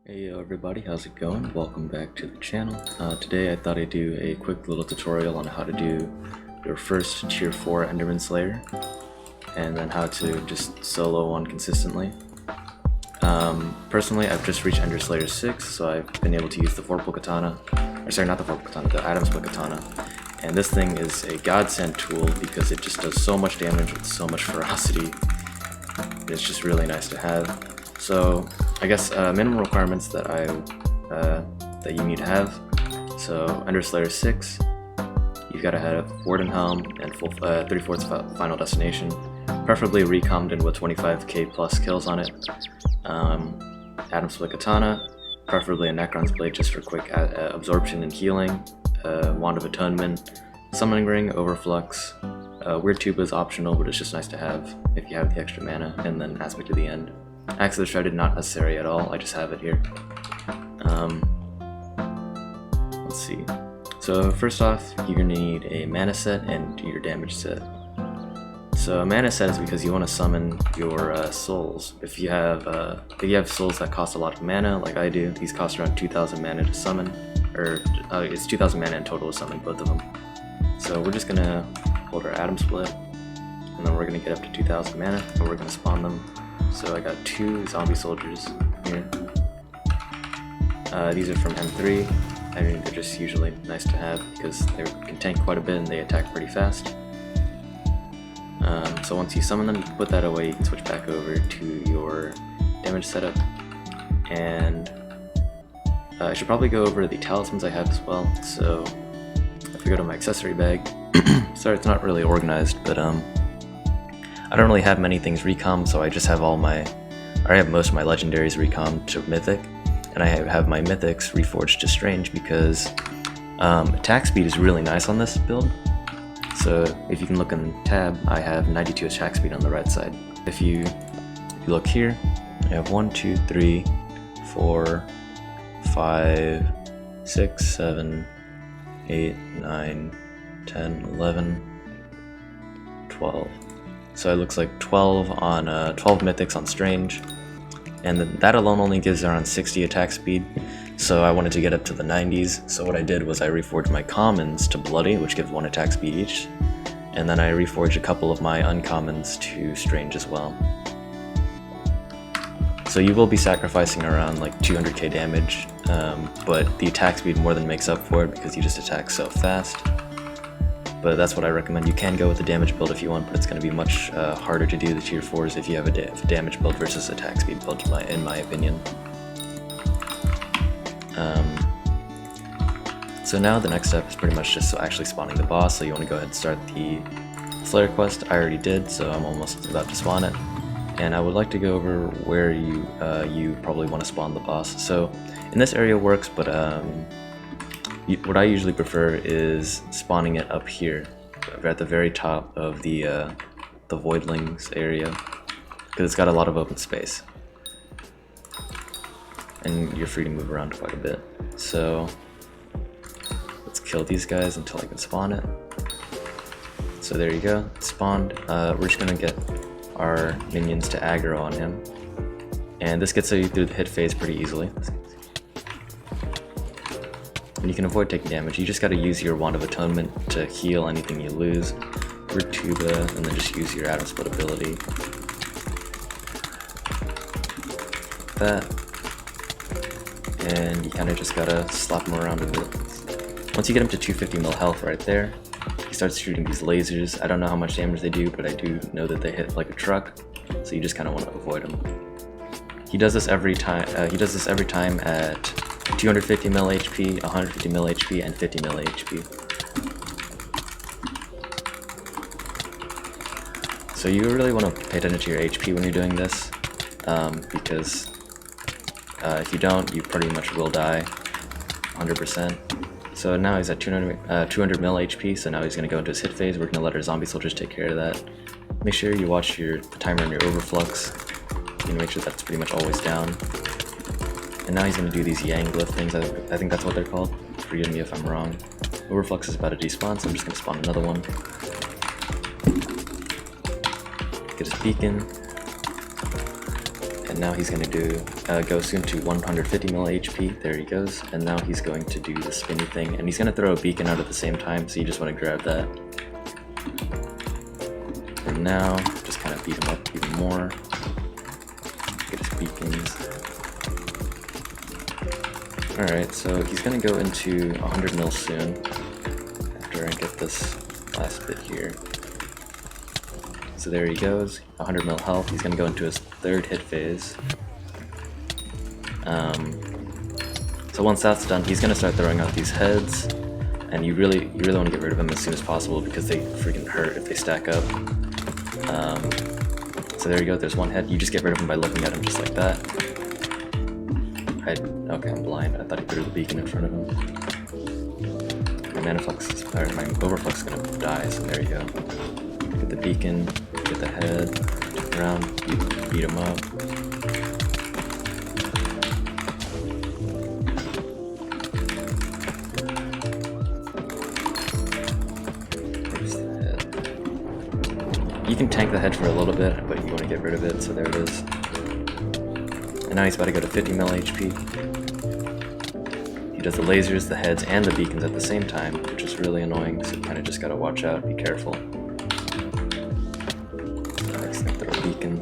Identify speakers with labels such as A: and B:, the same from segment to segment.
A: Hey everybody, how's it going? Welcome back to the channel. Today I thought I'd do a quick little tutorial on how to do your first tier 4 Enderman Slayer and then how to just solo one consistently. Personally, I've just reached Ender Slayer 6, so I've been able to use the Vorpal Katana, or sorry, not the Vorpal Katana, the Atom Split Katana. And this thing is a godsend tool because it just does so much damage with so much ferocity. It's just really nice to have. So I guess minimum requirements that that you need to have. So Ender Slayer 6, you've got to have Warden Helm and full 3/4 Final Destination, preferably recommed with 25k plus kills on it. Atom Split Katana, preferably a Necron's Blade just for quick absorption and healing. Wand of Atonement, Summoning Ring, Overflux. Weird Tuba is optional, but it's just nice to have if you have the extra mana, and then Aspect of the End. Axe of the Shredded, not necessary at all, I just have it here. Let's see. So first off, you're going to need a mana set and your damage set. So a mana set is because you want to summon your souls. If you have souls that cost a lot of mana, like I do, these cost around 2,000 mana to summon, or it's 2,000 mana in total to summon both of them. So we're just going to hold our Atom Split, and then we're going to get up to 2,000 mana, and we're going to spawn them. So I got 2 zombie soldiers here. These are from M3. I mean, they're just usually nice to have because they can tank quite a bit and they attack pretty fast. So once you summon them, you put that away, you can switch back over to your damage setup. And I should probably go over the talismans I have as well. So if we go to my accessory bag, sorry it's not really organized, but I don't really have many things recom, so I just have I have most of my legendaries recom to mythic, and I have my mythics reforged to strange because attack speed is really nice on this build. So if you can look in the tab, I have 92 attack speed on the right side. If you look here, I have 1, 2, 3, 4, 5, 6, 7, 8, 9, 10, 11, 12. So it looks like 12 on 12 mythics on strange, and that alone only gives around 60 attack speed. So I wanted to get up to the 90s. So what I did was I reforged my commons to bloody, which gives 1 attack speed each, and then I reforged a couple of my uncommons to strange as well. So you will be sacrificing around like 200k damage, but the attack speed more than makes up for it because you just attack so fast. But that's what I recommend. You can go with the damage build if you want, but it's going to be much harder to do the tier 4s if you have a damage build versus attack speed build, in my opinion. So now the next step is pretty much just actually spawning the boss. So you want to go ahead and start the Slayer quest. I already did, so I'm almost about to spawn it. And I would like to go over where you probably want to spawn the boss. So in this area works, but what I usually prefer is spawning it up here, at the very top of the Voidlings area, because it's got a lot of open space, and you're free to move around quite a bit. So let's kill these guys until I can spawn it. So there you go, it's spawned. We're just gonna get our minions to aggro on him, and this gets you through the hit phase pretty easily. And you can avoid taking damage. You just gotta use your Wand of Atonement to heal anything you lose. Weird Tuba, and then just use your Atom Split ability. That. And you kinda just gotta slap him around a bit. Once you get him to 250 mil health right there, he starts shooting these lasers. I don't know how much damage they do, but I do know that they hit like a truck, so you just kinda wanna avoid them. He does this every time at 250 mil HP, 150 mil HP, and 50 mil HP. So you really want to pay attention to your HP when you're doing this, because if you don't, you pretty much will die 100%. So now he's at 200 mil HP, so now he's going to go into his hit phase. We're going to let our zombie soldiers take care of that. Make sure you watch the timer on your overflux. You can make sure that's pretty much always down. And now he's going to do these Yang glyph things, I think that's what they're called. Forgive me if I'm wrong. Overflux is about to despawn, so I'm just going to spawn another one. Get his beacon. And And now he's going to do go soon to 150 mil HP. There he goes. And now he's going to do the spinny thing, and he's going to throw a beacon out at the same time. So you just want to grab that. And now just kind of beat him up even more. Get his beacons. All right, so he's going to go into 100 mil soon. After I get this last bit here. So there he goes, 100 mil health. He's gonna go into his third hit phase. So once that's done, he's gonna start throwing out these heads, and you really want to get rid of them as soon as possible because they freaking hurt if they stack up. So there you go. There's one head. You just get rid of him by looking at him just like that. Okay, I'm blind. I thought he threw the beacon in front of him. My mana flux, or my overflux is gonna die. So there you go. Get the beacon, get the head, jump around, beat him up. Where's the head? You can tank the head for a little bit, but you want to get rid of it, so there it is. And now he's about to go to 50 mil HP. He does the lasers, the heads, and the beacons at the same time, which is really annoying, so you kind of just gotta watch out, be careful. Beacon.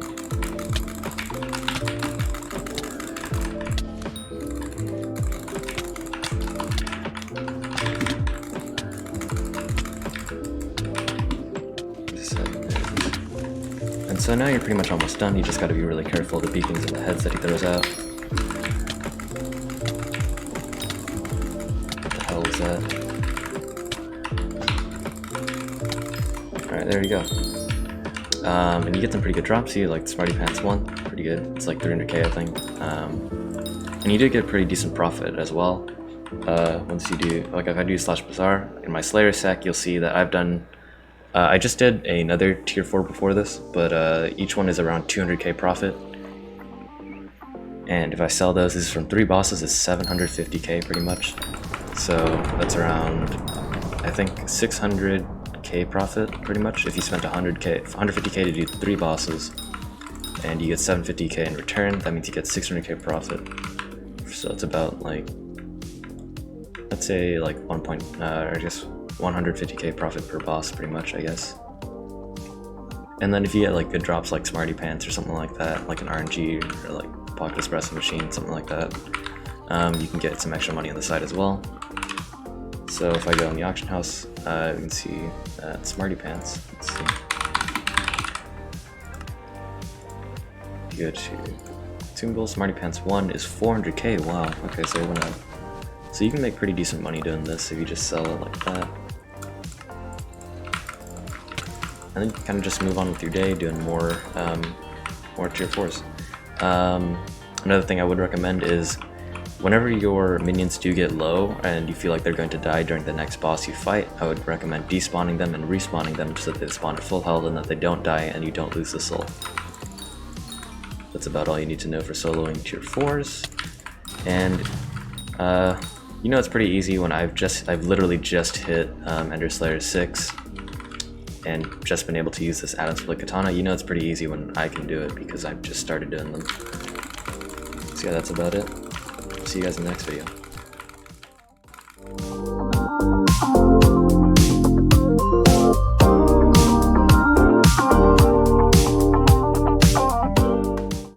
A: And so now you're pretty much almost done. You just got to be really careful of the beacons and the heads that he throws out. What the hell is that? Alright, there you go. And you get some pretty good drops here, like Smarty Pants 1, pretty good. It's like 300k, I think. And you do get a pretty decent profit as well. Once you do, like if I do Slash Bazaar, in my Slayer sack, you'll see that I've done, I just did another tier 4 before this, but each one is around 200k profit. And if I sell those, this is from 3 bosses, it's 750k pretty much. So that's around, I think, 600k profit pretty much if you spent 150k to do 3 bosses, and you get 750k in return. That means you get 600k profit. So it's about like, let's say like 150k profit per boss pretty much, I guess. And then if you get like good drops like Smarty Pants or something like that, like an RNG or like Pocket Espresso Machine, something like that, you can get some extra money on the side as well. So if I go in the auction house, we can see Smarty Pants. Let's see. You go to Consumable, Smarty Pants 1 is 400k. Wow. Okay, so you can make pretty decent money doing this if you just sell it like that. And then you kind of just move on with your day, doing more tier 4s. Another thing I would recommend is, whenever your minions do get low and you feel like they're going to die during the next boss you fight, I would recommend despawning them and respawning them so that they spawn at full health and that they don't die and you don't lose the soul. That's about all you need to know for soloing tier 4s. And you know it's pretty easy when I've literally just hit Ender Slayer 6 and just been able to use this add-on split katana. You know it's pretty easy when I can do it because I've just started doing them. So yeah, that's about it. See you guys in the next video.